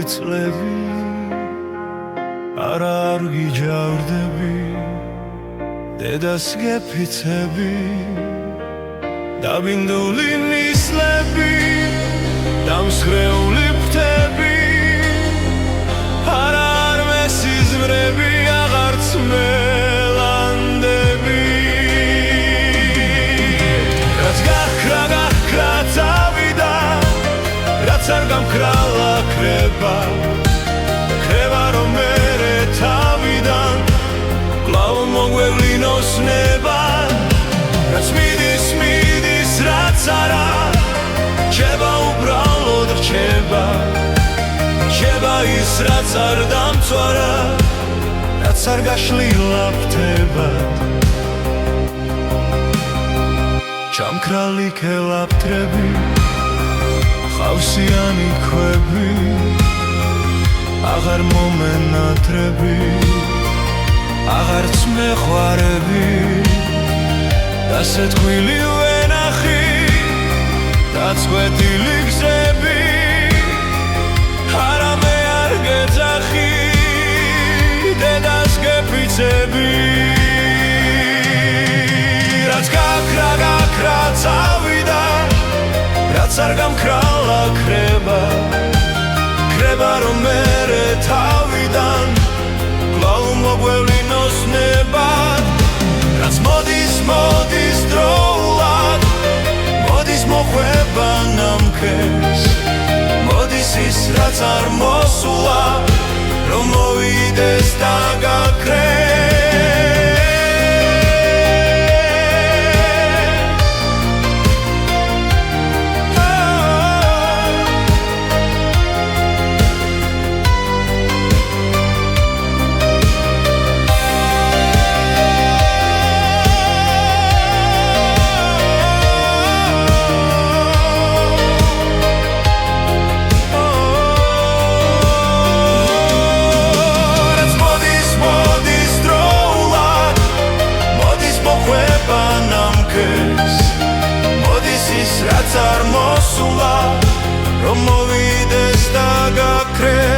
წლები არ გიჯავრდები დედას გეფიცები დაბინდული ნისლები დამსხვრეული ფრთები არ მესიზმრები აღარც მელანდები რაც გახრა წავიდა რაც არ გამქრალა ქრება რომ მერე თავიდან კვლავ მოგვევლინოს ნება რაც მიდის რაც არა რჩება უბრალოდ რჩება ის რაც არ დამწვარა რაც არ გაშლილა ფრთება ჩამქრალი ქელაფთრები ხავსიანი ქვები აღარ მომენატრები აღარც მეხვარები დასეთქვილი ვენახი დაწყვეტილი გზები არამე არ გეძახი დედას გეფიცები რაც გაქრა წავიდა რაც არ გამქრალა ქრება რომ მერე თავიდან კვლავ მოგვევლინოს ნება რაც მოდის დროულად მოდის მოხვება ნამქერს მოდის ის რაც არ მოსულა რომ მოვიდეს და გაქრეს რაც არ მოსულა რომ მოვიდეს და გაქრეს